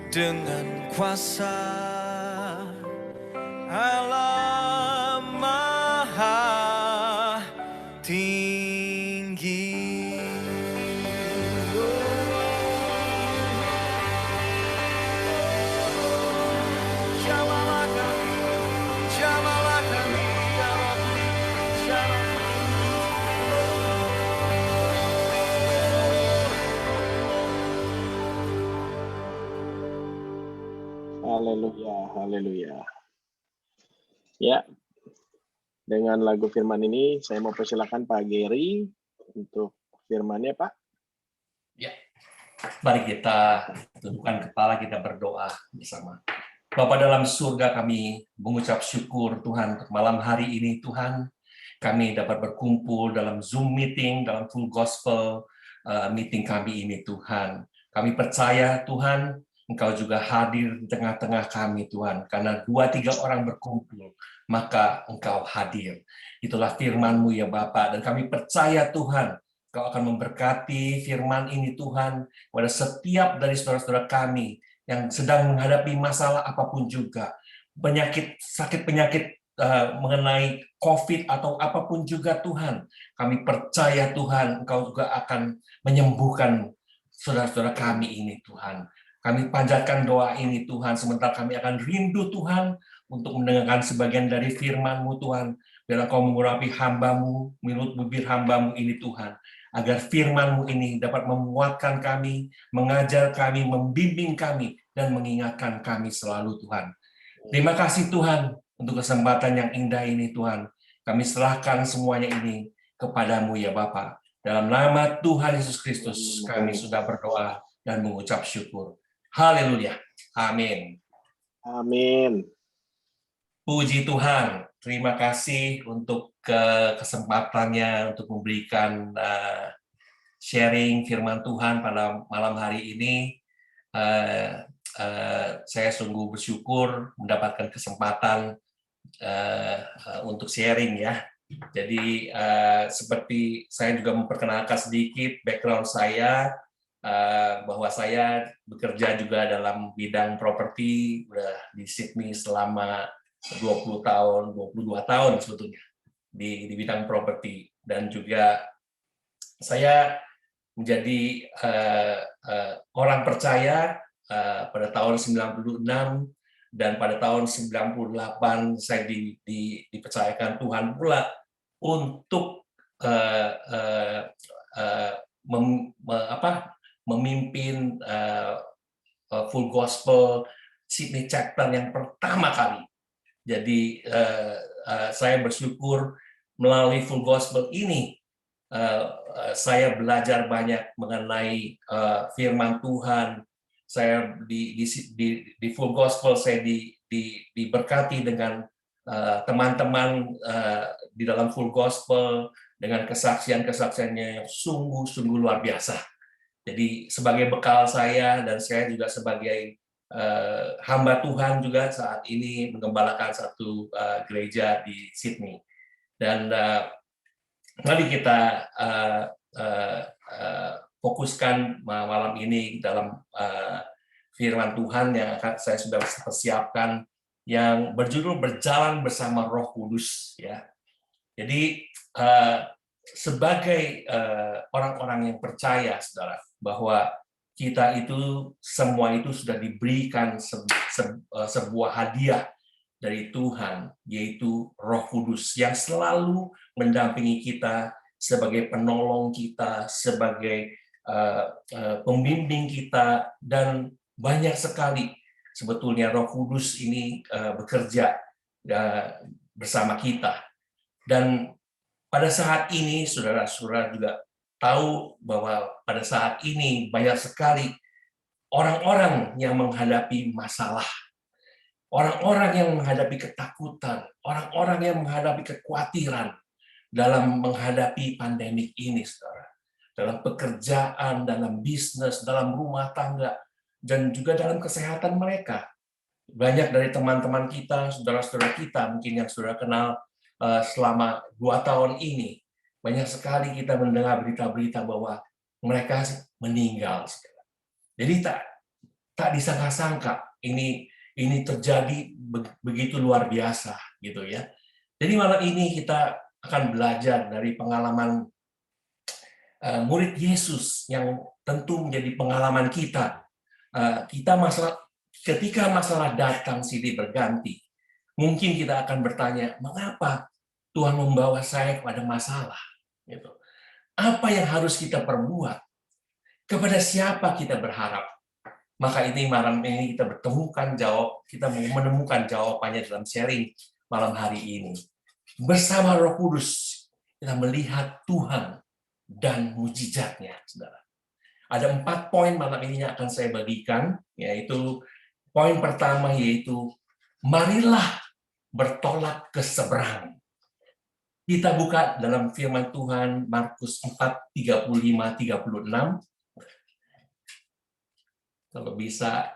dengan kuasa Allah Maha Tinggi. Jamalah kami, jamalah kami, ya Rabbi, jamalah. Haleluya, haleluya. Ya, dengan lagu firman ini saya mau persilakan Pak Gary untuk firmannya, Pak. Ya, mari kita tundukkan kepala, kita berdoa bersama. Bapa dalam surga, kami mengucap syukur Tuhan untuk malam hari ini. Tuhan, kami dapat berkumpul dalam Zoom meeting, dalam full gospel meeting kami ini Tuhan. Kami percaya Tuhan, Engkau juga hadir di tengah-tengah kami Tuhan. Karena 2-3 orang berkumpul, maka Engkau hadir. Itulah firman-Mu ya Bapa. Dan kami percaya Tuhan, Engkau akan memberkati firman ini Tuhan kepada setiap dari saudara-saudara kami yang sedang menghadapi masalah apapun juga. Sakit penyakit mengenai COVID atau apapun juga Tuhan. Kami percaya Tuhan, Engkau juga akan menyembuhkan saudara-saudara kami ini Tuhan. Kami panjatkan doa ini Tuhan, sementara kami akan rindu Tuhan untuk mendengarkan sebagian dari firman-Mu Tuhan. Biarlah Kau mengurapi hamba-Mu, minut bibir hamba-Mu ini Tuhan, agar firman-Mu ini dapat menguatkan kami, mengajar kami, membimbing kami, dan mengingatkan kami selalu Tuhan. Terima kasih Tuhan untuk kesempatan yang indah ini Tuhan. Kami serahkan semuanya ini kepada-Mu ya Bapa. Dalam nama Tuhan Yesus Kristus kami sudah berdoa dan mengucap syukur. Haleluya. Amin. Amin. Puji Tuhan. Terima kasih untuk kesempatannya untuk memberikan sharing firman Tuhan pada malam hari ini. Saya sungguh bersyukur mendapatkan kesempatan untuk sharing ya. Jadi seperti saya juga memperkenalkan sedikit background saya, bahwa saya bekerja juga dalam bidang properti, udah di Sydney selama 20 tahun, 22 tahun sebetulnya di bidang properti, dan juga saya menjadi orang percaya pada tahun 96, dan pada tahun 98 saya dipercayakan Tuhan pula untuk memimpin full gospel Sydney chapter yang pertama kali. Jadi saya bersyukur melalui full gospel ini saya belajar banyak mengenai firman Tuhan. Saya di full gospel saya diberkati dengan teman-teman di dalam full gospel dengan kesaksian-kesaksiannya yang sungguh-sungguh luar biasa. Jadi sebagai bekal saya, dan saya juga sebagai hamba Tuhan juga saat ini menggembalakan satu gereja di Sydney. Dan mari kita fokuskan malam ini dalam firman Tuhan yang saya sudah persiapkan, yang berjudul Berjalan Bersama Roh Kudus ya. Jadi sebagai orang-orang yang percaya, saudara, bahwa kita itu semua itu sudah diberikan sebuah hadiah dari Tuhan, yaitu Roh Kudus yang selalu mendampingi kita sebagai penolong kita, sebagai pembimbing kita, dan banyak sekali sebetulnya Roh Kudus ini bekerja bersama kita. Dan pada saat ini, saudara-saudara juga tahu bahwa pada saat ini banyak sekali orang-orang yang menghadapi masalah, orang-orang yang menghadapi ketakutan, orang-orang yang menghadapi kekhawatiran dalam menghadapi pandemik ini, saudara. Dalam pekerjaan, dalam bisnis, dalam rumah tangga, dan juga dalam kesehatan mereka. Banyak dari teman-teman kita, saudara-saudara kita, mungkin yang saudara kenal selama 2 tahun ini, banyak sekali kita mendengar berita-berita bahwa mereka meninggal. Jadi tak disangka-sangka ini terjadi begitu luar biasa gitu ya. Jadi malam ini kita akan belajar dari pengalaman murid Yesus yang tentu menjadi pengalaman kita. Ketika masalah datang silih berganti, mungkin kita akan bertanya, mengapa Tuhan membawa saya kepada masalah? Gitu. Apa yang harus kita perbuat? Kepada siapa kita berharap? Maka ini malam ini kita kita menemukan jawabannya dalam sharing malam hari ini. Bersama Roh Kudus kita melihat Tuhan dan mujizatnya, saudara. Ada 4 poin malam ini yang akan saya bagikan, yaitu poin pertama yaitu marilah bertolak ke seberang. Kita buka dalam firman Tuhan Markus 4:35-36. Kalau bisa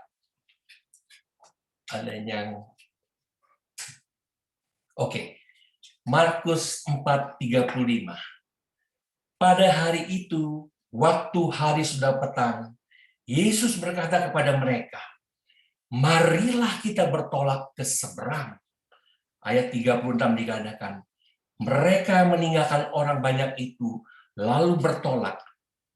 ada yang Oke. Markus 4:35. Pada hari itu, waktu hari sudah petang, Yesus berkata kepada mereka, marilah kita bertolak ke seberang. Ayat 36 dikatakan, mereka meninggalkan orang banyak itu, lalu bertolak,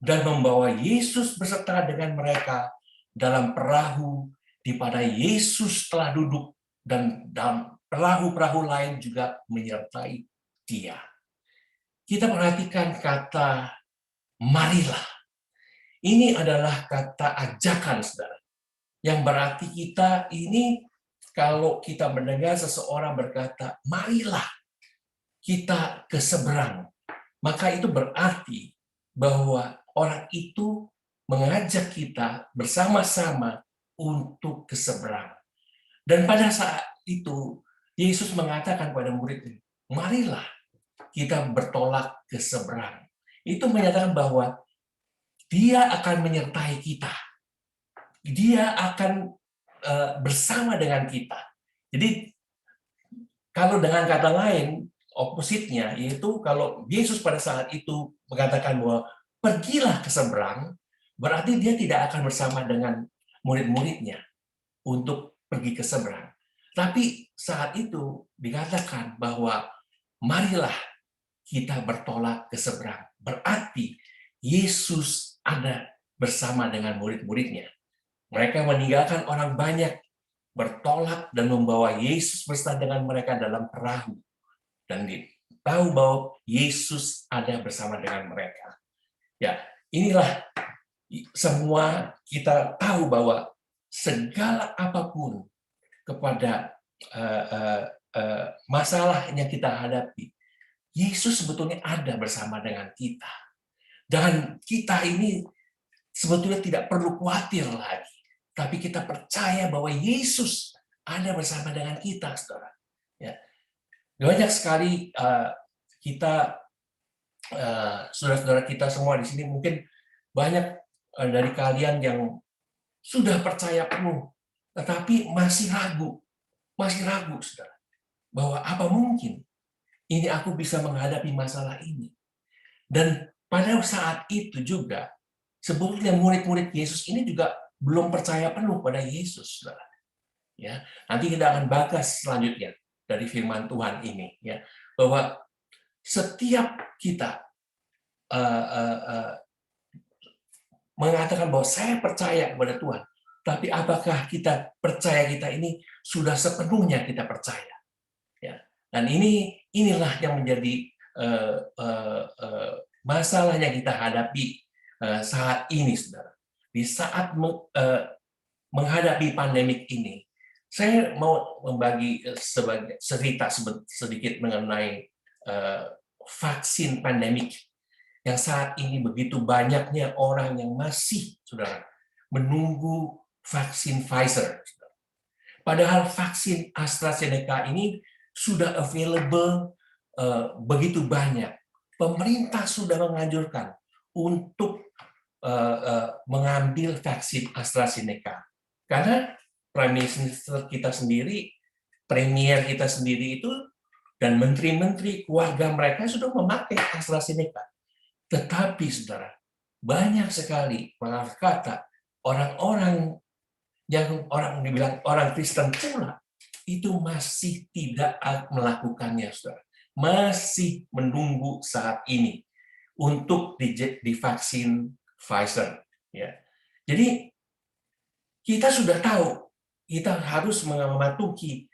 dan membawa Yesus beserta dengan mereka dalam perahu, di mana Yesus telah duduk, dan dalam perahu-perahu lain juga menyertai Dia. Kita perhatikan kata marilah. Ini adalah kata ajakan, saudara. Yang berarti kita ini, kalau kita mendengar seseorang berkata, marilah kita ke seberang, maka itu berarti bahwa orang itu mengajak kita bersama-sama untuk ke seberang. Dan pada saat itu, Yesus mengatakan pada murid-murid, marilah kita bertolak ke seberang. Itu menyatakan bahwa Dia akan menyertai kita. Dia akan bersama dengan kita. Jadi, kalau dengan kata lain, opposite-nya, yaitu kalau Yesus pada saat itu mengatakan bahwa pergilah ke seberang, berarti Dia tidak akan bersama dengan murid-muridnya untuk pergi ke seberang. Tapi saat itu dikatakan bahwa marilah kita bertolak ke seberang. Berarti Yesus ada bersama dengan murid-muridnya. Mereka meninggalkan orang banyak, bertolak dan membawa Yesus bersama dengan mereka dalam perahu. Dan tahu bahwa Yesus ada bersama dengan mereka. Ya, inilah semua kita tahu bahwa segala apapun kepada masalah yang kita hadapi, Yesus sebetulnya ada bersama dengan kita. Dan kita ini sebetulnya tidak perlu khawatir lagi. Tapi kita percaya bahwa Yesus ada bersama dengan kita, saudara. Ya. Banyak sekali kita, saudara-saudara kita semua di sini, mungkin banyak dari kalian yang sudah percaya penuh, tetapi masih ragu, saudara. Bahwa apa mungkin ini aku bisa menghadapi masalah ini. Dan pada saat itu juga, sebetulnya murid-murid Yesus ini juga belum percaya penuh pada Yesus, saudara. Ya, nanti kita akan bahas selanjutnya dari firman Tuhan ini, ya, bahwa setiap kita mengatakan bahwa saya percaya kepada Tuhan, tapi apakah kita percaya kita ini sudah sepenuhnya kita percaya? Ya, dan inilah yang menjadi masalah yang kita hadapi saat ini, saudara. Di saat menghadapi pandemik ini, saya mau membagi cerita sedikit mengenai vaksin pandemik yang saat ini begitu banyaknya orang yang masih, saudara, menunggu vaksin Pfizer. Padahal vaksin AstraZeneca ini sudah available begitu banyak. Pemerintah sudah menganjurkan untuk mengambil vaksin AstraZeneca. Karena Prime Minister kita sendiri, Premier kita sendiri itu, dan menteri-menteri keluarga mereka sudah memakai AstraZeneca. Tetapi, saudara, banyak sekali kata orang-orang yang orang dibilang orang Kristen pula, itu masih tidak melakukannya, saudara. Masih menunggu saat ini untuk divaksin Pfizer. Ya. Jadi kita sudah tahu, kita harus mematuhi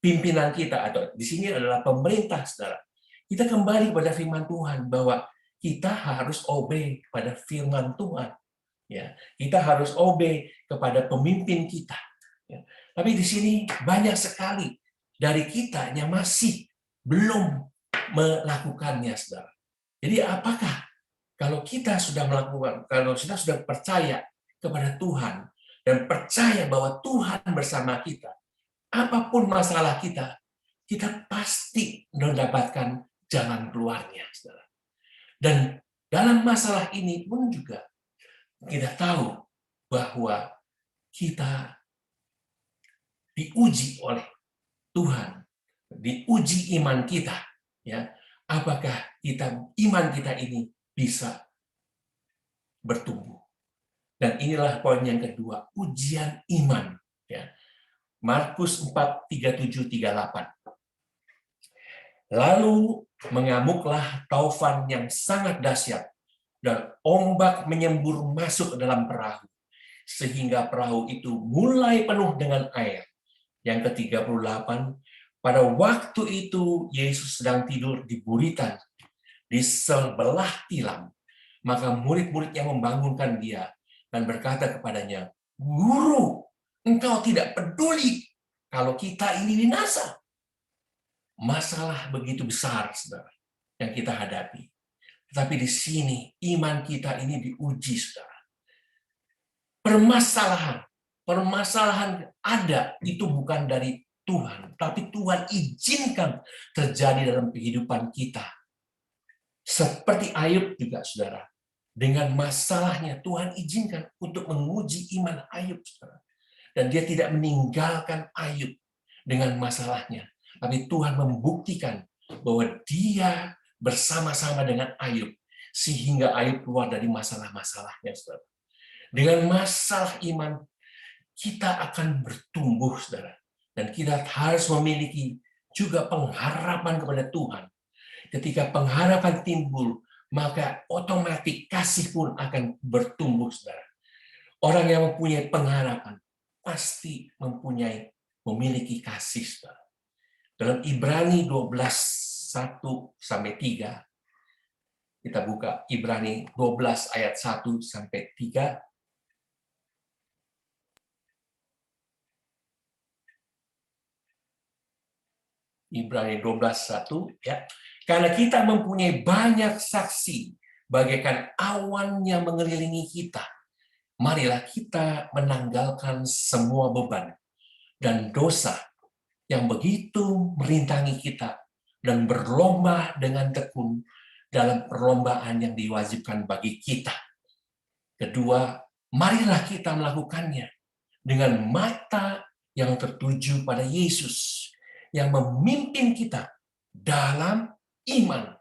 pimpinan kita, atau di sini adalah pemerintah, saudara. Kita kembali pada firman Tuhan bahwa kita harus obey pada firman Tuhan. Ya, kita harus obey kepada pemimpin kita. Ya. Tapi di sini banyak sekali dari kita yang masih belum melakukannya, saudara. Jadi apakah kalau kita sudah melakukan, kalau kita sudah percaya kepada Tuhan dan percaya bahwa Tuhan bersama kita, apapun masalah kita, kita pasti mendapatkan jalan keluarnya, saudara. Dan dalam masalah ini pun juga kita tahu bahwa kita diuji oleh Tuhan, diuji iman kita, ya. Apakah iman kita ini bisa bertumbuh? Dan inilah poin yang kedua, ujian iman, ya. Markus 4:37-38. Lalu mengamuklah taufan yang sangat dahsyat, dan ombak menyembur masuk ke dalam perahu, sehingga perahu itu mulai penuh dengan air. Yang ke-38, pada waktu itu Yesus sedang tidur di buritan di sebelah tilam. Maka murid-muridnya membangunkan dia dan berkata kepadanya, "Guru, engkau tidak peduli kalau kita ini binasa." Masalah begitu besar, saudara, yang kita hadapi. Tetapi di sini iman kita ini diuji, saudara. Permasalahan ada itu bukan dari Tuhan, tapi Tuhan izinkan terjadi dalam kehidupan kita. Seperti Ayub juga, saudara. Dengan masalahnya Tuhan izinkan untuk menguji iman Ayub, saudara. Dan dia tidak meninggalkan Ayub dengan masalahnya, tapi Tuhan membuktikan bahwa dia bersama-sama dengan Ayub sehingga Ayub keluar dari masalah-masalahnya, saudara. Dengan masalah iman kita akan bertumbuh, saudara, dan kita harus memiliki juga pengharapan kepada Tuhan. Ketika pengharapan timbul, maka otomatis kasih pun akan bertumbuh, saudara. Orang yang mempunyai pengharapan pasti memiliki kasih, saudara. Dalam Ibrani 12:1-3, kita buka Ibrani 12 ayat 1-3. Ibrani 12:1, ya. Karena kita mempunyai banyak saksi bagaikan awan yang mengelilingi kita, marilah kita menanggalkan semua beban dan dosa yang begitu merintangi kita dan berlomba dengan tekun dalam perlombaan yang diwajibkan bagi kita. Kedua, marilah kita melakukannya dengan mata yang tertuju pada Yesus yang memimpin kita dalam iman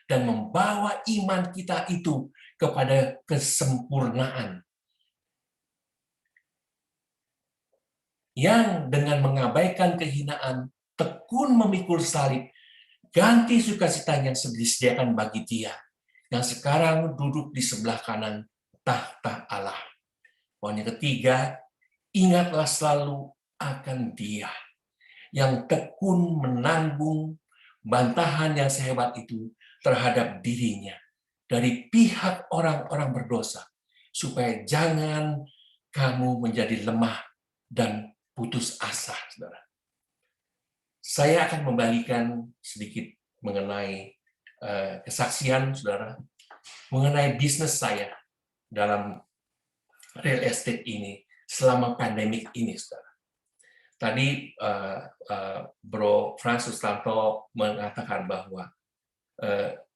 dan membawa iman kita itu kepada kesempurnaan. Yang dengan mengabaikan kehinaan, tekun memikul salib, ganti sukacita yang disediakan bagi dia, yang sekarang duduk di sebelah kanan tahta Allah. Poin yang ketiga, ingatlah selalu akan dia yang tekun menanggung bantahan yang sehebat itu terhadap dirinya dari pihak orang-orang berdosa, supaya jangan kamu menjadi lemah dan putus asa, saudara. Saya akan membagikan sedikit mengenai kesaksian, saudara, mengenai bisnis saya dalam real estate ini selama pandemik ini, saudara. Tadi Bro Francis Tanto mengatakan bahwa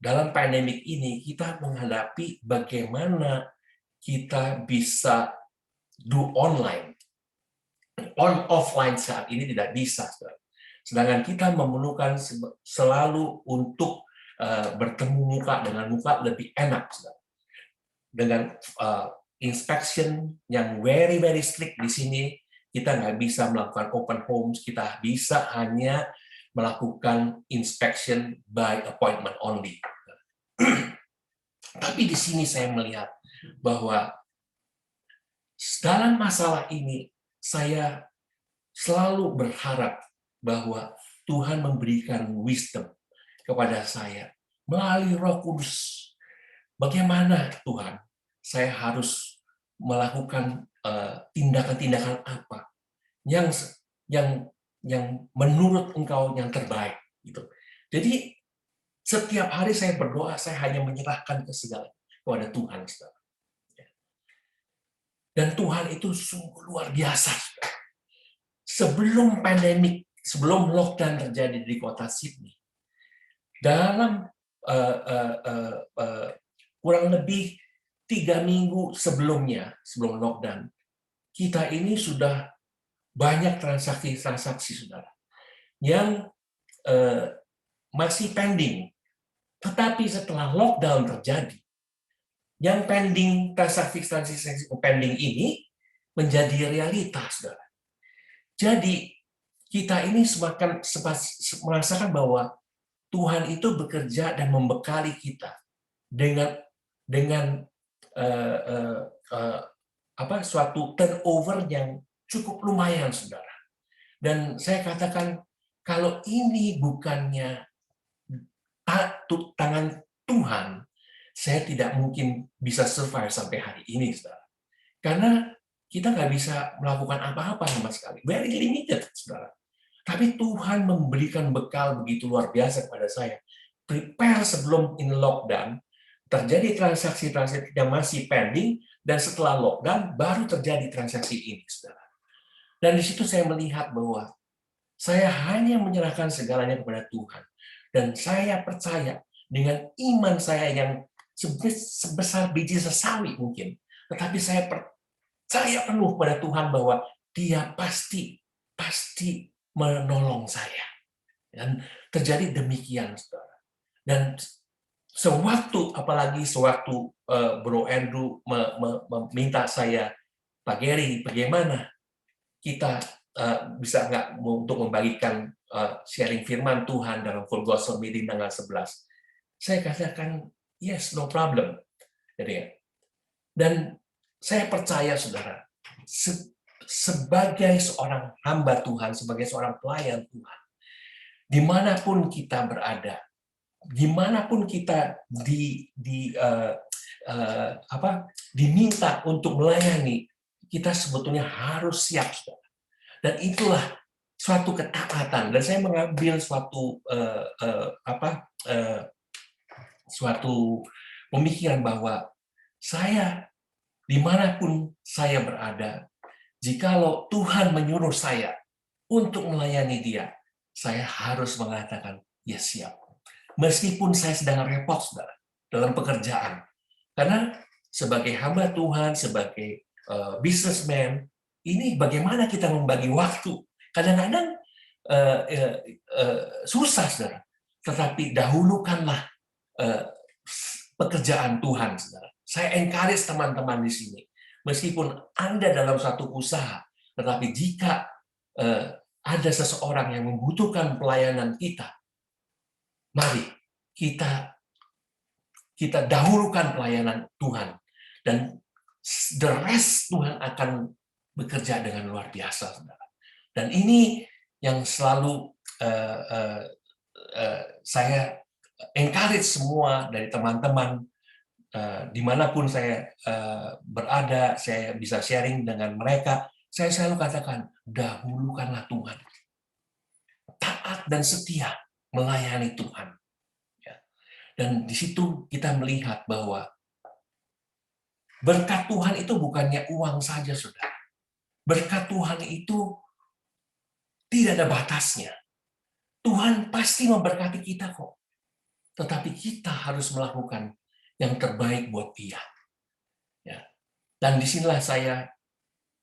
dalam pandemik ini kita menghadapi bagaimana kita bisa do online. Offline saat ini tidak bisa. Sedangkan kita memerlukan selalu untuk bertemu muka dengan muka lebih enak. Dengan inspection yang very very strict di sini. Kita nggak bisa melakukan open homes, kita bisa hanya melakukan inspection by appointment only. Tapi di sini saya melihat bahwa dalam masalah ini saya selalu berharap bahwa Tuhan memberikan wisdom kepada saya melalui Roh Kudus. Bagaimana Tuhan saya harus melakukan tindakan-tindakan apa yang menurut Engkau yang terbaik gitu. Jadi setiap hari saya berdoa, saya hanya menyerahkan segalanya kepada Tuhan, saudara. Dan Tuhan itu sungguh luar biasa, saudara. Sebelum pandemik, sebelum lockdown terjadi di kota Sydney, dalam kurang lebih 3 minggu sebelumnya, sebelum lockdown, kita ini sudah banyak transaksi-transaksi, saudara, yang masih pending. Tetapi setelah lockdown terjadi, yang pending, transaksi-transaksi pending ini menjadi realitas, saudara. Jadi kita ini semakin merasakan bahwa Tuhan itu bekerja dan membekali kita dengan suatu turnover yang cukup lumayan, saudara. Dan saya katakan, kalau ini bukannya tangan Tuhan, saya tidak mungkin bisa survive sampai hari ini, saudara. Karena kita nggak bisa melakukan apa-apa sama sekali. Very limited, saudara. Tapi Tuhan memberikan bekal begitu luar biasa kepada saya. Prepare sebelum in lockdown, terjadi transaksi-transaksi yang masih pending, dan setelah lockdown baru terjadi transaksi ini, saudara. Dan di situ saya melihat bahwa saya hanya menyerahkan segalanya kepada Tuhan. Dan saya percaya dengan iman saya yang sebesar biji sesawi mungkin, tetapi saya percaya penuh pada Tuhan bahwa Dia pasti menolong saya. Dan terjadi demikian, saudara. Dan apalagi sewaktu Bro Andrew meminta saya, Pak Gary, bagaimana kita bisa nggak untuk membagikan sharing firman Tuhan dalam Full Gospel Meeting tanggal 11. Saya katakan, yes, no problem. Dan saya percaya, saudara, sebagai seorang hamba Tuhan, sebagai seorang pelayan Tuhan, dimanapun kita berada, dimanapun kita diminta untuk melayani, kita sebetulnya harus siap, saudara. Dan itulah suatu ketaatan. Dan saya mengambil suatu pemikiran bahwa saya dimanapun saya berada, jikalau Tuhan menyuruh saya untuk melayani Dia, saya harus mengatakan, ya siap. Meskipun saya sedang repot, saudara, dalam pekerjaan. Karena sebagai hamba Tuhan, sebagai businessman, ini bagaimana kita membagi waktu. Kadang-kadang susah, saudara. Tetapi dahulukanlah pekerjaan Tuhan, saudara. Saya encourage teman-teman di sini. Meskipun Anda dalam satu usaha, tetapi jika ada seseorang yang membutuhkan pelayanan kita, mari kita dahulukan pelayanan Tuhan. Dan the rest Tuhan akan bekerja dengan luar biasa, saudara. Dan ini yang selalu saya encourage semua dari teman-teman, dimanapun saya berada, saya bisa sharing dengan mereka, saya selalu katakan, dahulukanlah Tuhan. Taat dan setia melayani Tuhan. Dan di situ kita melihat bahwa berkat Tuhan itu bukannya uang saja, saudara. Berkat Tuhan itu tidak ada batasnya. Tuhan pasti memberkati kita kok. Tetapi kita harus melakukan yang terbaik buat Dia. Ya. Dan disinilah saya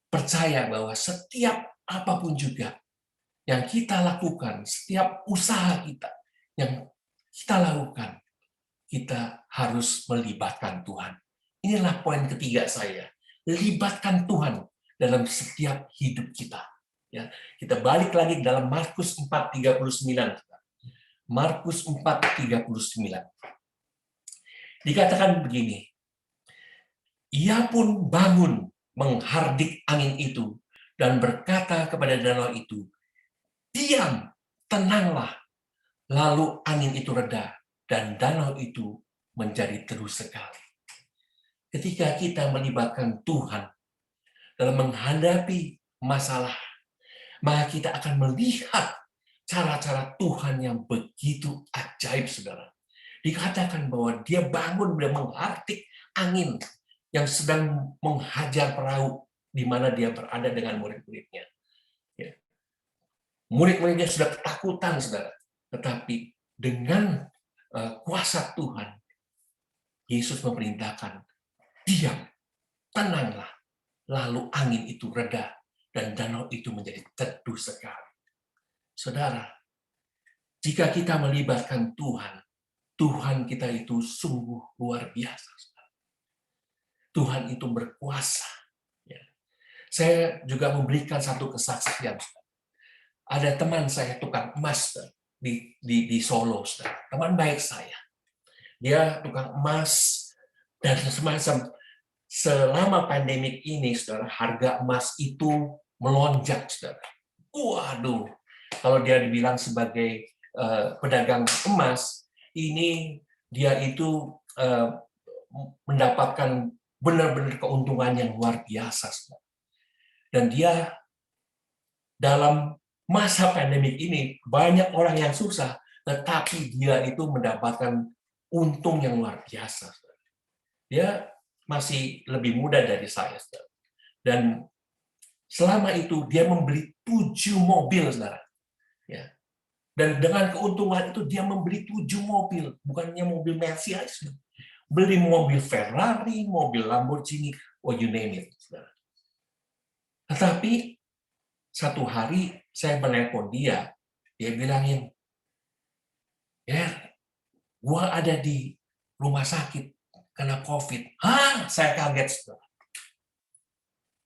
percaya bahwa setiap apapun juga yang kita lakukan, setiap usaha kita yang kita lakukan, kita harus melibatkan Tuhan. Inilah poin ketiga saya. libatkan Tuhan dalam setiap hidup kita. Ya, kita balik lagi dalam Markus 4:39. Markus 4:39. Dikatakan begini, ia pun bangun menghardik angin itu dan berkata kepada danau itu, diam, tenanglah. Lalu angin itu reda dan danau itu menjadi teduh sekali. Ketika kita melibatkan Tuhan dalam menghadapi masalah, maka kita akan melihat cara-cara Tuhan yang begitu ajaib, saudara. Dikatakan bahwa dia bangun dan menghardik angin yang sedang menghajar perahu di mana dia berada dengan murid-muridnya. Ya. Murid-muridnya sudah ketakutan, saudara. Tetapi dengan kuasa Tuhan, Yesus memerintahkan, diam, tenanglah. Lalu angin itu reda dan danau itu menjadi teduh sekali. Saudara, jika kita melibatkan Tuhan, Tuhan kita itu sungguh luar biasa. Tuhan itu berkuasa. Saya juga memberikan satu kesaksian. Ada teman saya tukang emas di Solo, teman baik saya. Dia tukang emas dan semacam selama pandemik ini, saudara, harga emas itu melonjak, saudara. Waduh, kalau dia dibilang sebagai pedagang emas, ini dia itu mendapatkan benar-benar keuntungan yang luar biasa, saudara. Dan dia dalam masa pandemik ini banyak orang yang susah, tetapi dia itu mendapatkan untung yang luar biasa. Dia masih lebih muda dari saya, dan selama itu dia membeli 7 mobil, saudara. Ya. Dan dengan keuntungan itu dia membeli 7 mobil, bukannya mobil Mercedes, beli mobil Ferrari, mobil Lamborghini, oh you name it, saudara. Tetapi satu hari saya menelpon dia bilangin, ya, gua ada di rumah sakit kena COVID. Hah, saya kaget, saudara.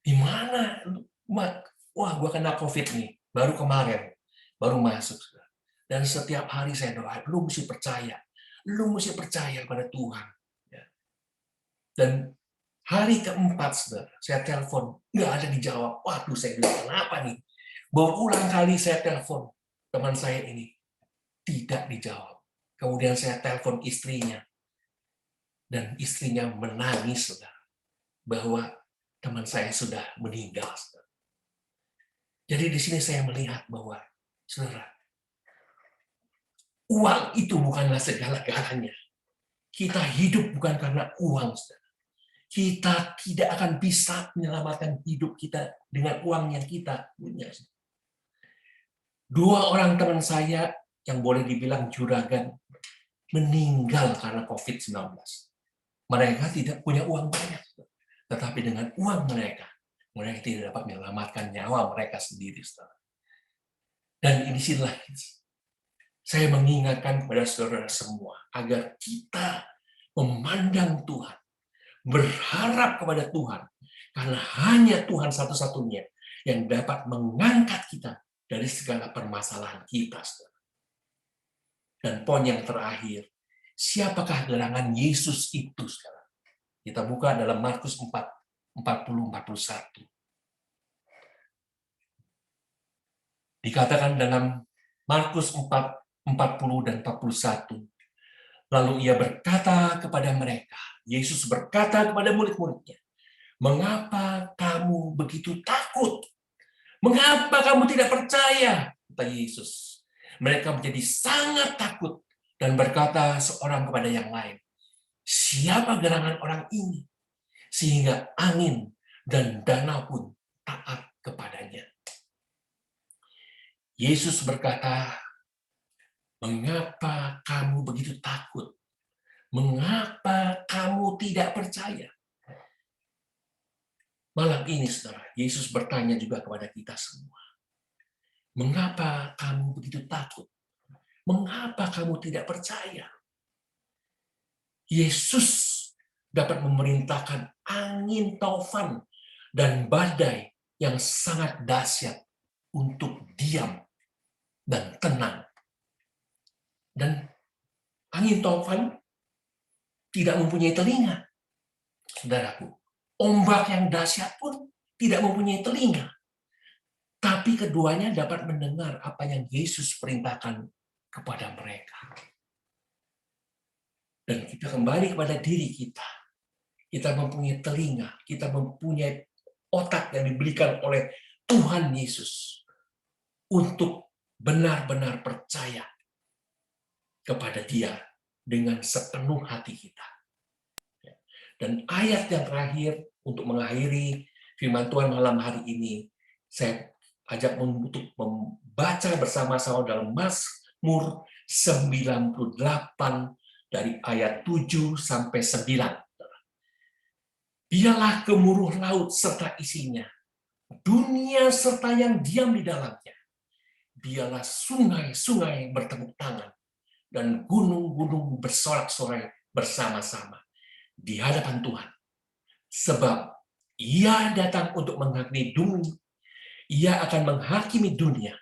Di mana? Wah, gua kena COVID nih, baru kemarin, baru masuk, saudara. Dan setiap hari saya doa, lu mesti percaya pada Tuhan. Ya. Dan hari keempat, saudara, saya telepon, nggak ada dijawab. Waduh, saya bilang, kenapa nih? Berulang kali saya telepon teman saya ini, tidak dijawab. Kemudian saya telepon istrinya, dan istrinya menangis, saudara, bahwa teman saya sudah meninggal, saudara. Jadi di sini saya melihat bahwa, saudara, uang itu bukanlah segala-galanya. Kita hidup bukan karena uang, saudara. Kita tidak akan bisa menyelamatkan hidup kita dengan uang yang kita punya. 2 orang teman saya yang boleh dibilang juragan meninggal karena COVID-19. Mereka tidak punya uang banyak, tetapi dengan uang mereka tidak dapat menyelamatkan nyawa mereka sendiri. Dan disinilah saya mengingatkan kepada saudara semua agar kita memandang Tuhan, berharap kepada Tuhan, karena hanya Tuhan satu-satunya yang dapat mengangkat kita dari segala permasalahan kita. Dan poin yang terakhir, siapakah gerangan Yesus itu sekarang? Kita buka dalam Markus 4:40-41. Dikatakan dalam Markus 4:40 dan 41. Lalu ia berkata kepada mereka, Yesus berkata kepada murid-muridnya, mengapa kamu begitu takut? Mengapa kamu tidak percaya? Kata Yesus. Mereka menjadi sangat takut dan berkata seorang kepada yang lain, siapa gerangan orang ini? Sehingga angin dan danau pun taat kepadanya. Yesus berkata, mengapa kamu begitu takut? Mengapa kamu tidak percaya? Malam ini, saudara, Yesus bertanya juga kepada kita semua. Mengapa kamu begitu takut? Mengapa kamu tidak percaya? Yesus dapat memerintahkan angin taufan dan badai yang sangat dahsyat untuk diam dan tenang. Dan angin taufan tidak mempunyai telinga, saudaraku. Ombak yang dahsyat pun tidak mempunyai telinga. Tapi keduanya dapat mendengar apa yang Yesus perintahkan kepada mereka. Dan kita kembali kepada diri kita. Kita mempunyai telinga, kita mempunyai otak yang diberikan oleh Tuhan Yesus untuk benar-benar percaya kepada Dia dengan sepenuh hati kita. Dan ayat yang terakhir untuk mengakhiri firman Tuhan malam hari ini, saya ajak untuk membaca bersama-sama dalam Mazmur 98 dari ayat 7 sampai 9. Dialah gemuruh laut serta isinya, dunia serta yang diam di dalamnya. Dialah sungai-sungai bertepuk tangan, dan gunung-gunung bersorak-sorai bersama-sama di hadapan Tuhan. Sebab Ia datang untuk menghakimi dunia, Ia akan menghakimi dunia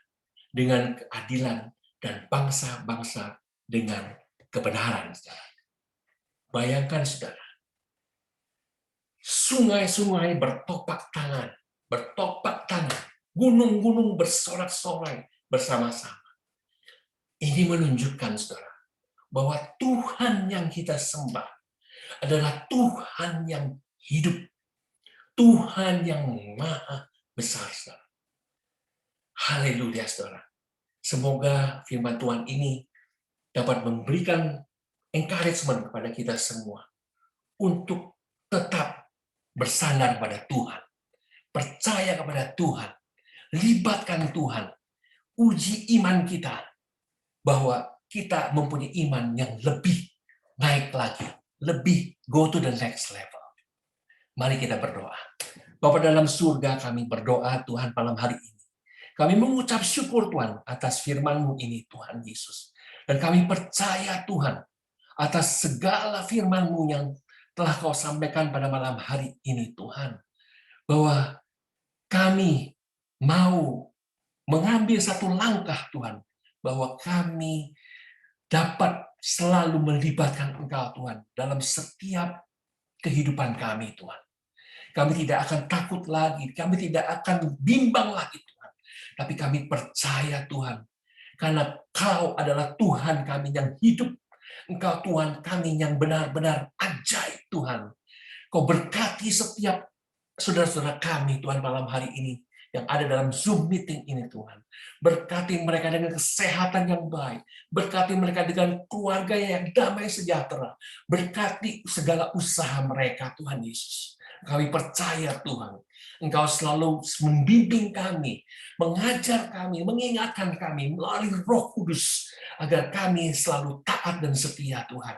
dengan keadilan dan bangsa-bangsa dengan kebenaran. Bayangkan, saudara, sungai-sungai bertoppak tangan, gunung-gunung bersorak-sorai bersama-sama. Ini menunjukkan, saudara, bahwa Tuhan yang kita sembah adalah Tuhan yang hidup, Tuhan yang maha besar, saudara. Haleluya, saudara. Semoga firman Tuhan ini dapat memberikan encouragement kepada kita semua untuk tetap bersandar pada Tuhan, percaya kepada Tuhan, libatkan Tuhan, uji iman kita, bahwa kita mempunyai iman yang lebih naik lagi, lebih go to the next level. Mari kita berdoa. Bapa dalam surga, kami berdoa Tuhan malam hari ini. Kami mengucap syukur Tuhan atas firman-Mu ini Tuhan Yesus. Dan kami percaya Tuhan atas segala firman-Mu yang telah Kau sampaikan pada malam hari ini Tuhan. Bahwa kami mau mengambil satu langkah Tuhan. Bahwa kami dapat selalu melibatkan Engkau Tuhan dalam setiap kehidupan kami Tuhan. Kami tidak akan takut lagi, kami tidak akan bimbang lagi Tuhan. Tapi kami percaya Tuhan, karena Kau adalah Tuhan kami yang hidup. Engkau Tuhan kami yang benar-benar ajaib Tuhan. Kau berkati setiap saudara-saudara kami Tuhan malam hari ini yang ada dalam Zoom meeting ini Tuhan. Berkati mereka dengan kesehatan yang baik. Berkati mereka dengan keluarga yang damai sejahtera. Berkati segala usaha mereka Tuhan Yesus. Kami percaya Tuhan, Engkau selalu membimbing kami, mengajar kami, mengingatkan kami melalui Roh Kudus, agar kami selalu taat dan setia Tuhan.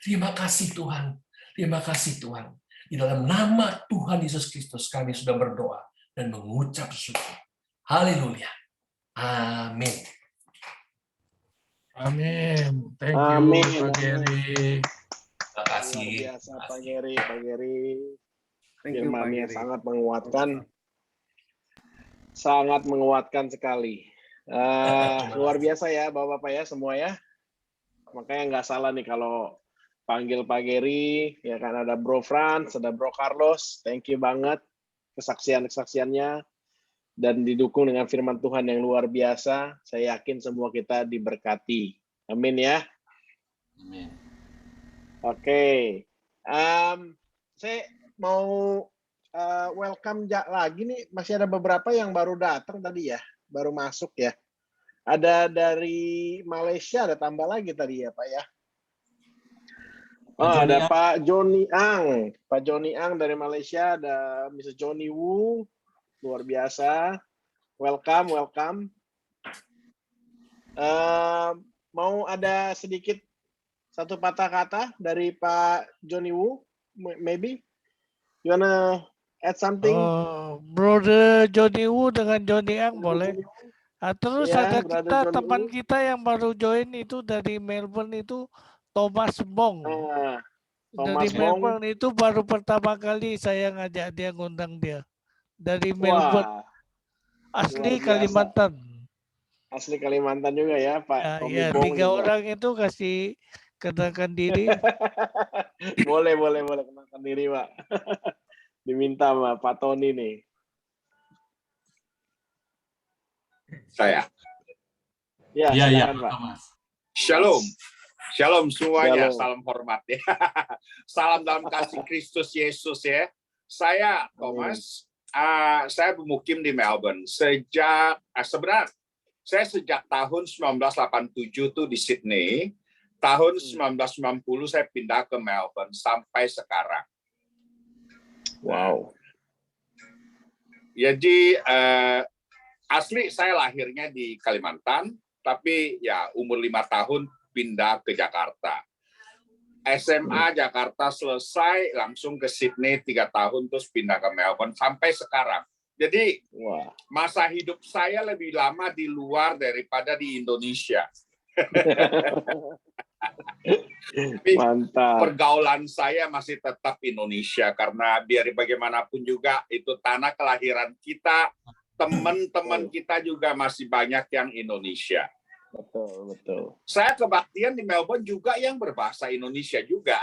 Terima kasih Tuhan, terima kasih Tuhan. Di dalam nama Tuhan Yesus Kristus kami sudah berdoa dan mengucap syukur. Haleluya. Amin. Amin. Thank you, Amin. Pak Geri. Terima kasih. Luar biasa Pak Geri. Thank you, Pak Firman-Nya Geri. sangat menguatkan sekali. Luar biasa ya Bapak-Bapak ya semua ya. Makanya nggak salah nih kalau panggil Pak Geri, ya kan ada Bro Franz, ada Bro Carlos. Thank you banget kesaksiannya dan didukung dengan firman Tuhan yang luar biasa. Saya yakin semua kita diberkati. Amin ya. Amin. Oke. Saya mau welcome lagi nih. Masih ada beberapa yang baru datang tadi ya, baru masuk ya. Ada dari Malaysia, ada tambah lagi tadi ya Pak ya. Oh, ada Pak Joni Ang. Pak Joni Ang dari Malaysia, ada Mr. Johnny Wu. Luar biasa. Welcome. Mau ada sedikit satu patah kata dari Pak Johnny Wu, maybe? You wanna add something? Oh, Brother Johnny Wu dengan Johnny Ang boleh. Terus Ya, ada Brother kita Johnny teman Wu. kita yang baru join itu dari Melbourne itu Thomas Bong. Dari Thomas Bong. Melbourne itu baru pertama kali saya ngajak dia, ngundang dia. Dari Melbourne, Wah, asli luar biasa. Kalimantan. Asli Kalimantan juga ya, Pak Ya, Tommy ya, Bong 3 juga. orang itu kasih kenalkan diri. boleh kenalkan diri, Pak. Diminta sama Pak Tony nih. Saya. Ya, Iya, iya, silakan, Pak. Thomas. Shalom. Shalom semuanya. Shalom. Salam hormat ya. Salam dalam kasih Kristus Yesus ya. Saya Thomas. Saya bermukim di Melbourne sejak sebenarnya saya sejak tahun 1987 tuh di Sydney. Tahun 1990 saya pindah ke Melbourne sampai sekarang. Wow. Jadi asli saya lahirnya di Kalimantan, tapi ya umur 5 tahun pindah ke Jakarta. SMA Jakarta selesai, langsung ke Sydney 3 tahun, terus pindah ke Melbourne sampai sekarang. Jadi Wah. masa hidup saya lebih lama di luar daripada di Indonesia. Tapi Mantap. pergaulan saya masih tetap Indonesia karena biar bagaimanapun juga itu tanah kelahiran kita, teman-teman kita juga masih banyak yang Indonesia. Betul. Saya kebaktian di Melbourne juga yang berbahasa Indonesia juga.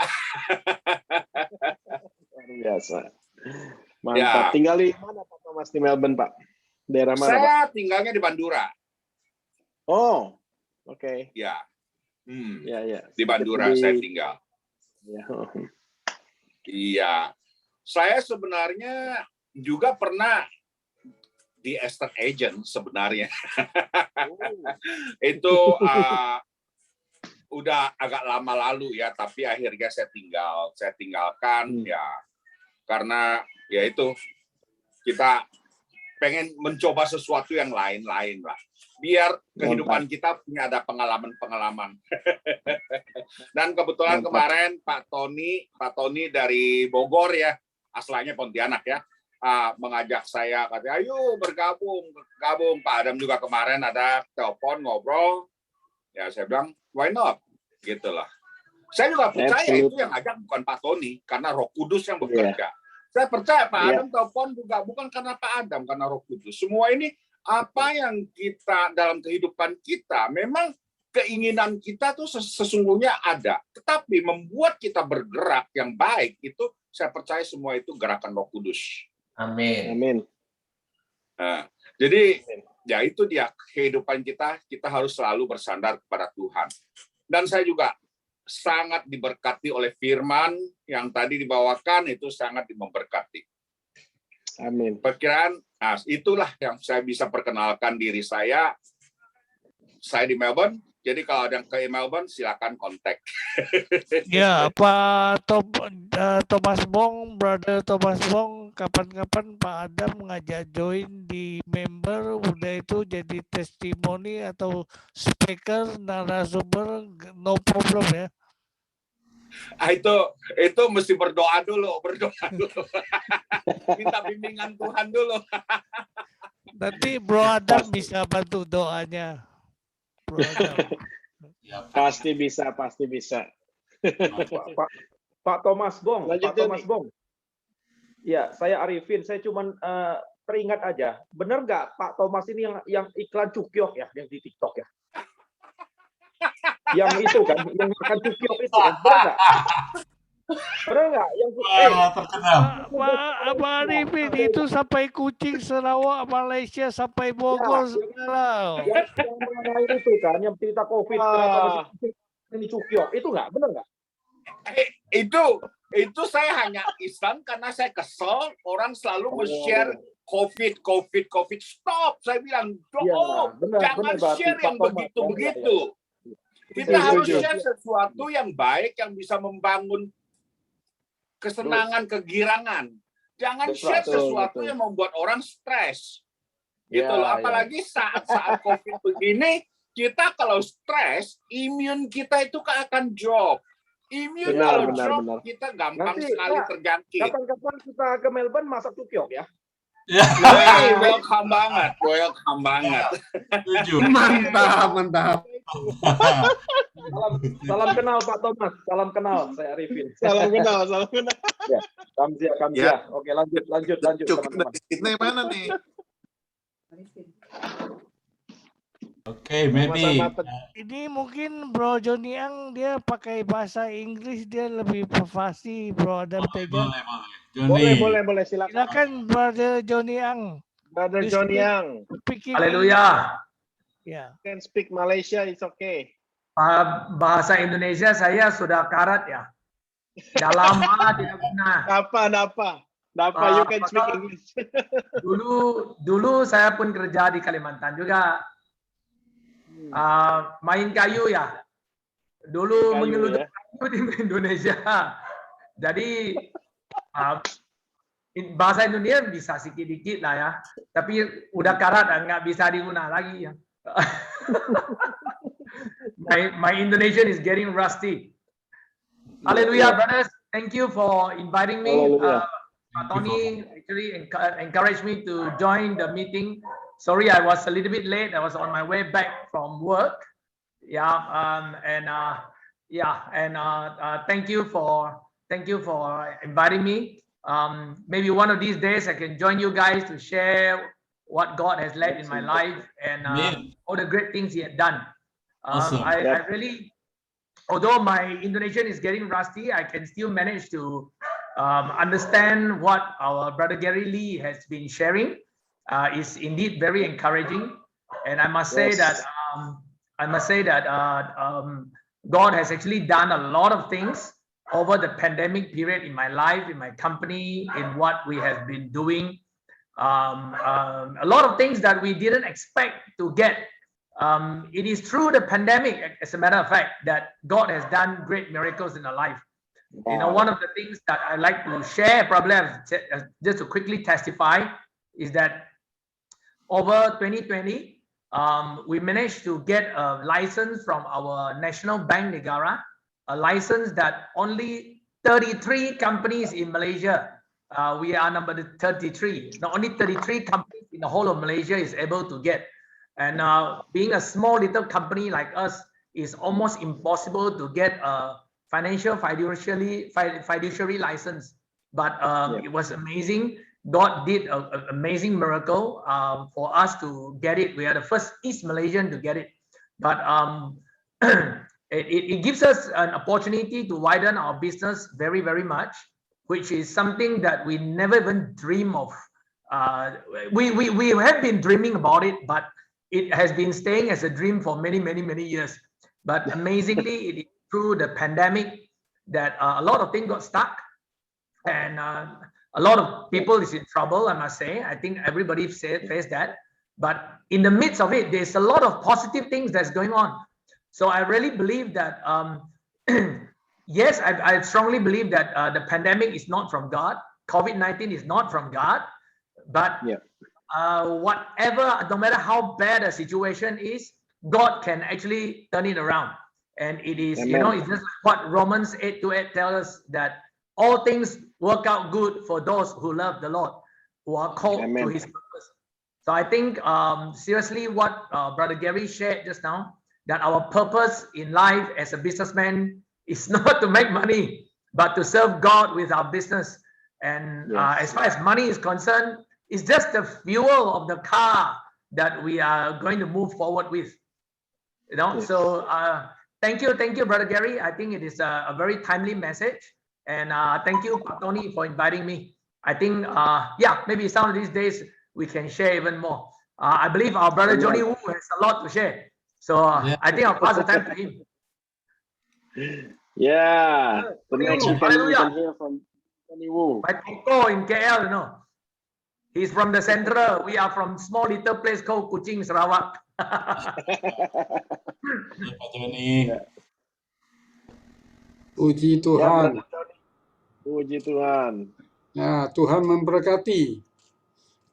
Luar biasa. Mantap. Ya. Tinggal di mana Pak Thomas di Melbourne, Pak? Daerah mana, Pak? Saya tinggalnya di Bandura. Oh, oke. Ya. Ya. Di Bandura saya tinggal. Ya. Iya. Saya sebenarnya juga pernah di estate agent sebenarnya. Itu udah agak lama lalu ya, tapi akhirnya saya tinggalkan ya karena ya itu kita pengen mencoba sesuatu yang lain-lain lah. Biar kehidupan kita punya ada pengalaman-pengalaman. Dan kebetulan kemarin Pak Tony dari Bogor ya, asalnya Pontianak ya, mengajak saya, katanya, ayo bergabung. Pak Adam juga kemarin ada telepon ngobrol, ya saya bilang why not, gitulah. Saya juga percaya itu yang ngajak bukan Pak Tony, karena Roh Kudus yang bekerja. Saya percaya Pak Adam telepon juga bukan karena Pak Adam, karena Roh Kudus. Semua ini apa yang kita dalam kehidupan kita, memang keinginan kita tuh sesungguhnya ada, tetapi membuat kita bergerak yang baik itu saya percaya semua itu gerakan Roh Kudus. Amin. Nah, jadi ya itu dia kehidupan kita harus selalu bersandar kepada Tuhan. Dan saya juga sangat diberkati oleh firman yang tadi dibawakan, itu sangat memberkati. Amin. Perkiraan, nah itulah yang saya bisa perkenalkan diri saya. Saya di Melbourne, jadi kalau ada yang ke Melbourne silakan kontak. Ya, Pak Thomas Bong, Brother Thomas Bong, kapan-kapan Pak Adam ngajak join di member, udah itu jadi testimoni atau speaker, narasumber, no problem ya. Itu mesti berdoa dulu. Minta bimbingan Tuhan dulu. Nanti Bro Adam bisa bantu doanya. Bro Adam. Pasti bisa. Pak Thomas Bong, Lanjut, Pak Thomas Bong. Ya, saya Arifin. Saya cuman teringat aja. Benar nggak Pak Thomas ini yang iklan Cukyok ya, yang di TikTok ya? Yang itu kan, yang makan Cukyok itu, benar nggak? Benar nggak? Yang Terkenal. Pak Arifin itu sampai Kucing, Sarawak, Malaysia, sampai Bogor segala. yang mengenai itu kan, yang cerita COVID, kenapa ini Cukyok, itu nggak? Benar nggak? Itu saya hanya iseng karena saya kesel orang selalu men-share COVID. Stop, saya bilang, jangan share yang begitu. Kita harus share sesuatu yang baik yang bisa membangun kesenangan, kegirangan. Jangan share sesuatu yang membuat orang stres. Gitu loh. Apalagi saat COVID begini, kita kalau stres, imun kita itu akan drop. Imun kalau drop, kita gampang sekali terjangkit. Kapan-kapan kita ke Melbourne masak Cukyok ya? Welcome banget. Setuju. Mantap. Salam kenal Pak Thomas, salam kenal. Saya Arifin. Salam kenal, salam kenal. Kamsia. Oke, lanjut Cukup teman-teman. dari Sydney mana nih? Okay, maybe. Sama-sama. Ini mungkin Bro Joni Ang dia pakai bahasa Inggris, dia lebih fasih Bro Adam Teja. Boleh, silakan. Silakan Brother Joni Ang. Brother You Johnny speak- Yang, Speaking Haleluya. Ya. can speak Malaysia, it's okay. Bahasa Indonesia saya sudah karat ya. Dah lama tidak guna. Napa, you can speak Pasal- English. Dulu saya pun kerja di Kalimantan juga. Main kayu ya. Dulu Kayu, menyeludup ya. kayu di Indonesia. Jadi bahasa Indonesia bisa sedikit-sedikit lah ya. Tapi udah karat dan nggak bisa diguna lagi ya. my Indonesian is getting rusty. Hallelujah, brothers. Thank you for inviting me. Hallelujah. Pak Tony actually encouraged me to join the meeting. Sorry, I was a little bit late. I was on my way back from work. Thank you for inviting me. Maybe one of these days I can join you guys to share what God has led in my life and Amen. all the great things He had done. Awesome. I really, although my Indonesian is getting rusty, I can still manage to understand what our brother Gary Lee has been sharing. Is indeed very encouraging, and I must say Yes. that God has actually done a lot of things over the pandemic period in my life, in my company, in what we have been doing. A lot of things that we didn't expect to get. It is through the pandemic, as a matter of fact, that God has done great miracles in our life. You know, one of the things that I like to share, probably just to quickly testify, is that over 2020, we managed to get a license from our National Bank Negara, a license that only 33 companies in Malaysia, we are number 33. Not only 33 companies in the whole of Malaysia is able to get. And being a small little company like us, is almost impossible to get a financial fiduciary license. But it was amazing. God did an amazing miracle for us to get it. We are the first East Malaysian to get it. But it gives us an opportunity to widen our business very, very much, which is something that we never even dream of. We have been dreaming about it, but it has been staying as a dream for many, many, many years. But amazingly, it is through the pandemic that a lot of things got stuck, and a lot of people is in trouble, I must say. I think everybody faced that. But in the midst of it, there's a lot of positive things that's going on. So I really believe that, yes, I strongly believe that the pandemic is not from God. COVID-19 is not from God. But whatever, no matter how bad a situation is, God can actually turn it around. And it is, you know, it's just what Romans 8:8 tells us, that all things work out good for those who love the Lord, who are called to His purpose. So I think seriously what Brother Gary shared just now, that our purpose in life as a businessman is not to make money, but to serve God with our business. And as far as money is concerned, it's just the fuel of the car that we are going to move forward with. You know, so thank you, Brother Gary. I think it is a very timely message. And thank you, Tony, for inviting me. I think, maybe some of these days we can share even more. I believe our brother Johnny Wu has a lot to share. So I think I'll pass the time to him. Yeah, the next we can Hallelujah. hear from Johnny Wu. My Toko in KL, you know. He's from the central. We are from small little place called Kuching, Sarawak. Pak Joni. Puji Tuhan. Puji Tuhan. Nah, Tuhan memberkati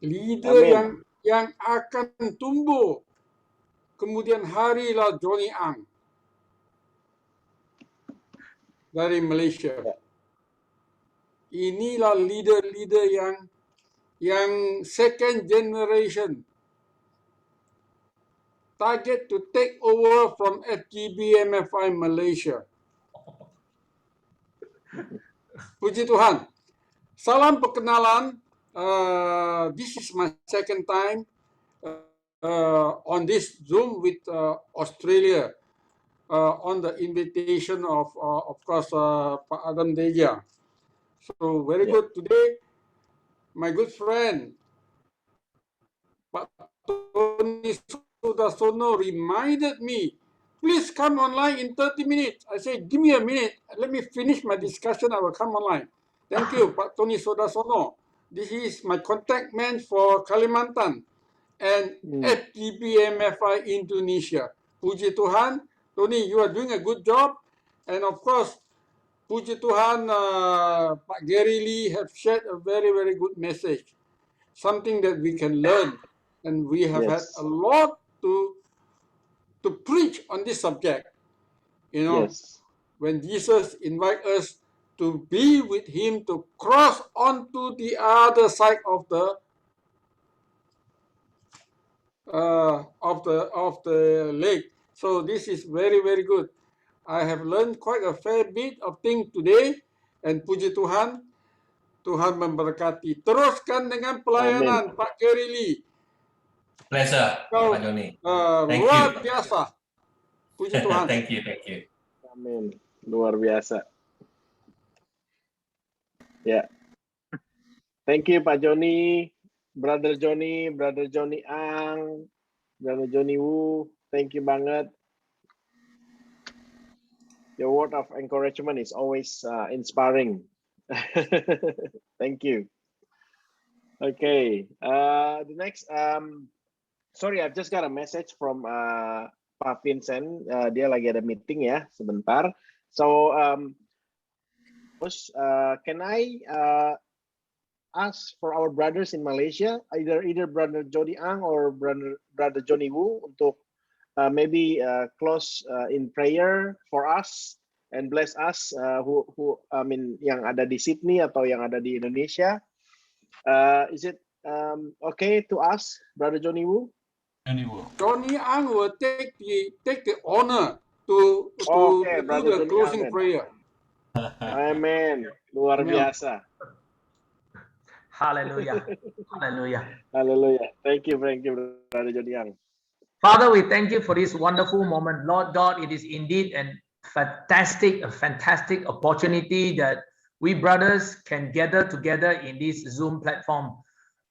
leader Amin. yang akan tumbuh kemudian harilah Johnny Ang dari Malaysia. Inilah leader-leader yang second generation. target to take over from FGB MFI Malaysia. Puji Tuhan. Salam perkenalan. This is my second time on this Zoom with Australia on the invitation of course, Pak Adam Deja. So very good. Today, my good friend, Pak Tony Sudarsono reminded me, please come online in 30 minutes. I said, give me a minute. Let me finish my discussion. I will come online. Thank you, Pak Tony Sudarsono. This is my contact man for Kalimantan and FGBMFI Indonesia. Puji Tuhan, Tony, you are doing a good job. And of course, Puji Tuhan, Pak Gary Lee have shared a very, very good message. Something that we can learn. And we have had a lot to preach on this subject. You know, when Jesus invites us to be with him, to cross onto the other side of the lake. So this is very, very good. I have learned quite a fair bit of things today, and puji Tuhan, Tuhan memberkati. Teruskan dengan pelayanan, Pak Gary Lee. Pleasure, Pak Joni. Luar biasa. Puji Tuhan. Thank you. Amin. Luar biasa. Ya. Thank you, Pak Joni, Brother Joni Ang, Brother Joni Wu. Thank you banget. Your word of encouragement is always inspiring. Thank you. Okay. The next, sorry, I've just got a message from Pak Vincent. Dia lagi ada meeting ya, sebentar. So, can I ask for our brothers in Malaysia, either Brother Jody Ang or Brother Johnny Wu, untuk maybe close in prayer for us and bless us, yang ada di Sydney atau yang ada di Indonesia. Is it okay to ask Brother Johnny Wu? Johnny Ang will take the honor to do the closing prayer. Amen. Luar biasa. Hallelujah. Hallelujah. Hallelujah. Thank you, Brother Johnny Ang. Father, we thank you for this wonderful moment. Lord God, it is indeed a fantastic opportunity that we brothers can gather together in this Zoom platform.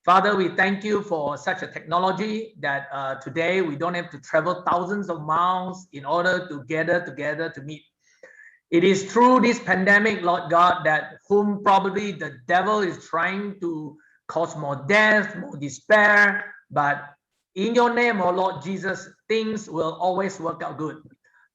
Father, we thank you for such a technology that today we don't have to travel thousands of miles in order to gather together to meet. It is through this pandemic, Lord God, that whom probably the devil is trying to cause more death, more despair, but in your name, oh Lord Jesus, things will always work out good.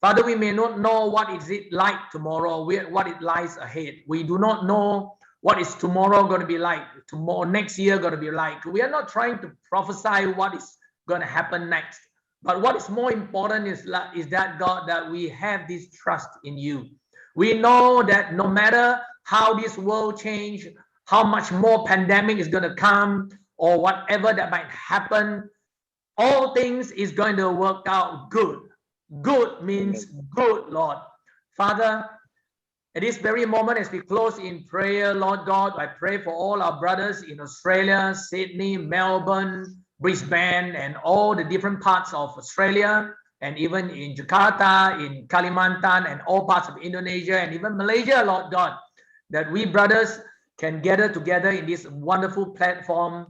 Father, we may not know what is it like tomorrow, what it lies ahead. We do not know what is tomorrow going to be like, tomorrow, next year going to be like. We are not trying to prophesy what is going to happen next. But what is more important is that, God, that we have this trust in you. We know that no matter how this world change, how much more pandemic is going to come, or whatever that might happen, all things is going to work out good. Good means good, Lord. Father, at this very moment, as we close in prayer, Lord God, I pray for all our brothers in Australia, Sydney, Melbourne, Brisbane, and all the different parts of Australia, and even in Jakarta, in Kalimantan, and all parts of Indonesia, and even Malaysia, Lord God, that we brothers can gather together in this wonderful platform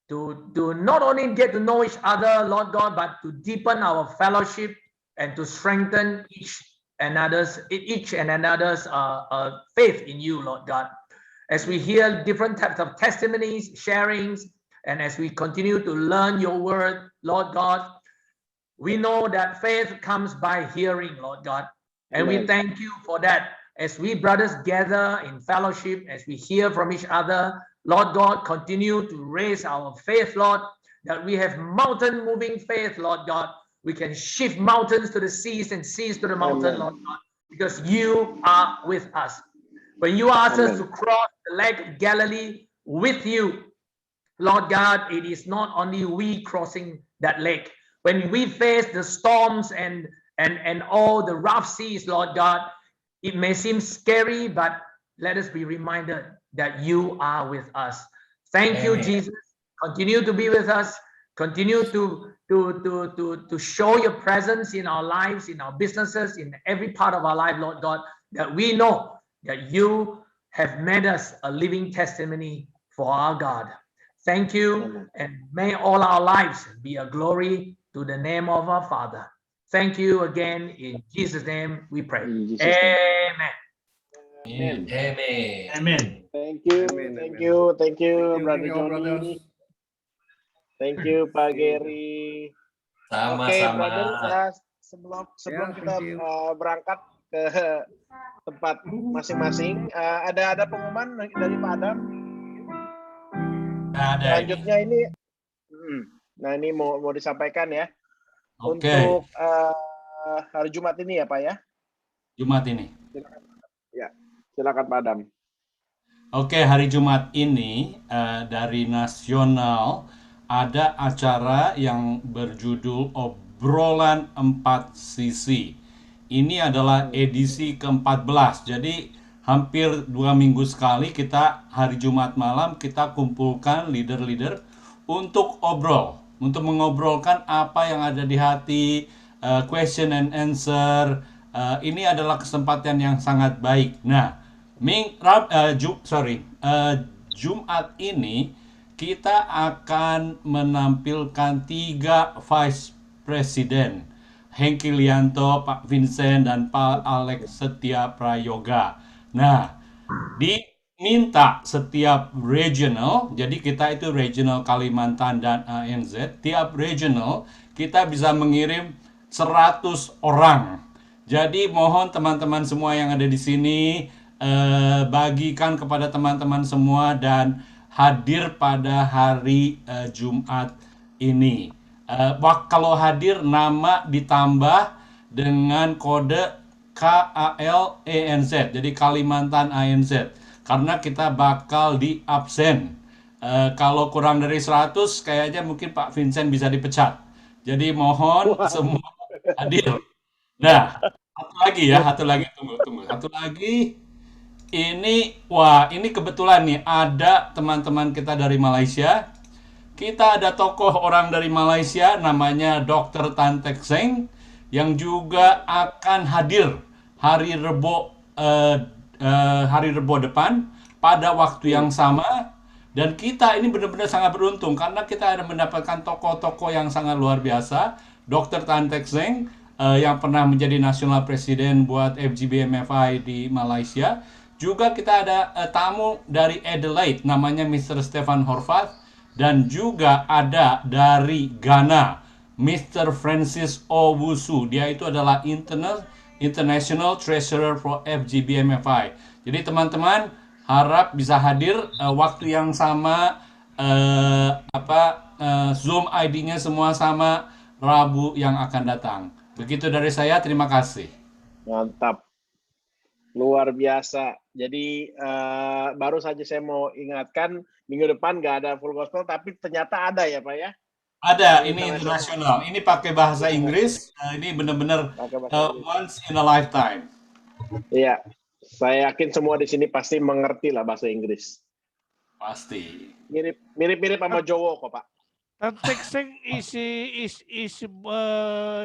to not only get to know each other, Lord God, but to deepen our fellowship and to strengthen each and another's faith in you, Lord God. As we hear different types of testimonies, sharings, and as we continue to learn your word, Lord God, we know that faith comes by hearing, Lord God. And we thank you for that. As we brothers gather in fellowship, as we hear from each other, Lord God, continue to raise our faith, Lord, that we have mountain moving faith, Lord God. We can shift mountains to the seas and seas to the mountain, Lord God, because you are with us. When you ask us to cross the Lake of Galilee with you, Lord God, it is not only we crossing that lake, when we face the storms and all the rough seas, Lord God, it may seem scary, but let us be reminded that you are with us. Thank you, Amen. Jesus. Continue to be with us. Continue to show your presence in our lives, in our businesses, in every part of our life, Lord God, that we know that you have made us a living testimony for our God. Thank you, and may all our lives be a glory to the name of our Father. Thank you again. In Jesus' name we pray. In Jesus' name. Amen. Amen. Amen. Amen. Thank you, Amen, thank amen. you, thank you, Thank you, Brother your brothers. Johnny. Thank you, Pak Gary. Oke, Sama-sama. brother, ya sebelum Ya, kita thank you. berangkat ke tempat masing-masing, ada pengumuman dari Pak Adam. Ada ini. Selanjutnya ini, nah ini mau disampaikan ya, Oke. untuk hari Jumat ini ya Pak ya. Jumat ini. Ya, silakan Pak Adam. Oke, hari Jumat ini dari nasional ada acara yang berjudul Obrolan 4 Sisi. Ini adalah edisi ke-14. Jadi hampir 2 minggu sekali kita hari Jumat malam kita kumpulkan leader-leader untuk untuk mengobrolkan apa yang ada di hati, question and answer. Ini adalah kesempatan yang sangat baik. Nah, Jumat ini kita akan menampilkan 3 Vice President, Hengki Lianto, Pak Vincent, dan Pak Alex Setia Prayoga. Nah, diminta setiap regional, jadi kita itu regional Kalimantan dan ANZ, tiap regional kita bisa mengirim 100 orang. Jadi mohon teman-teman semua yang ada di sini bagikan kepada teman-teman semua dan hadir pada hari Jumat ini. Kalau hadir nama ditambah dengan kode KALANZ, jadi Kalimantan ANZ, karena kita bakal di absen. Kalau kurang dari 100 kayaknya mungkin Pak Vincent bisa dipecat. Jadi mohon semua hadir. Nah, satu lagi, tunggu. Satu lagi, ini kebetulan nih ada teman-teman kita dari Malaysia. Kita ada tokoh orang dari Malaysia namanya Dr. Tan Teck Seng yang juga akan hadir hari Rebo depan pada waktu yang sama. Dan kita ini benar-benar sangat beruntung karena kita ada mendapatkan tokoh-tokoh yang sangat luar biasa. Dr. Tan Teck Seng yang pernah menjadi national presiden buat FGBMFI di Malaysia. Juga kita ada tamu dari Adelaide namanya Mr. Stefan Horvath, dan juga ada dari Ghana Mr. Francis Owusu. Dia itu adalah International Treasurer for FGBMFI. Jadi teman-teman harap bisa hadir waktu yang sama, Zoom ID-nya semua sama, Rabu yang akan datang. Begitu dari saya, terima kasih. Mantap. Luar biasa. Jadi baru saja saya mau ingatkan, minggu depan nggak ada full gospel, tapi ternyata ada ya Pak ya? Ada, ini internasional. Ini pakai bahasa Inggris. Ini benar-benar once in a lifetime. Iya, saya yakin semua di sini pasti mengerti lah bahasa Inggris. Pasti. Mirip-mirip sama Jowo kok Pak. Tan Teck Seng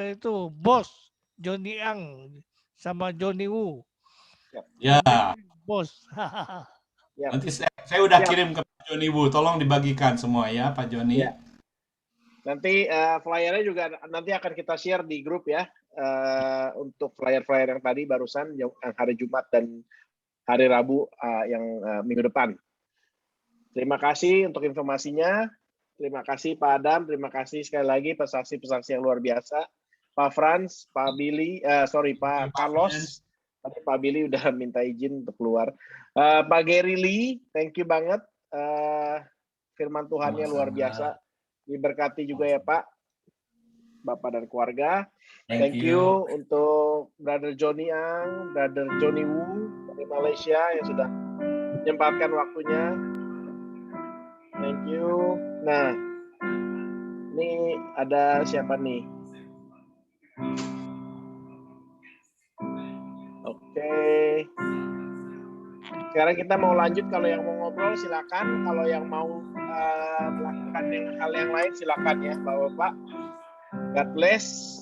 itu bos Johnny Ang sama Johnny Woo. Ya. Bos. Nanti saya udah kirim ke Pak Johnny Woo. Tolong dibagikan semua ya Pak Johnny. Ya. Nanti flyernya juga nanti akan kita share di grup ya. Untuk flyer-flyer yang tadi barusan yang hari Jumat dan hari Rabu yang minggu depan. Terima kasih untuk informasinya. Terima kasih Pak Adam, terima kasih sekali lagi pesaksi-pesaksi yang luar biasa. Pak Franz, Pak Billy, Pak Carlos. Tadi Pak Billy udah minta izin untuk keluar. Pak Gary Lee, thank you banget. Firman Tuhannya luar biasa. Diberkati juga ya Pak, Bapak dan keluarga. Thank you untuk Brother Johnny Ang, Brother Johnny Woo dari Malaysia yang sudah menyempatkan waktunya. Thank you. Nah, ini Ini ada siapa nih? Oke. Sekarang kita mau lanjut. Kalau yang mau ngobrol silakan. Kalau yang mau melakukan hal yang lain silakan ya, Bapak-bapak. God bless.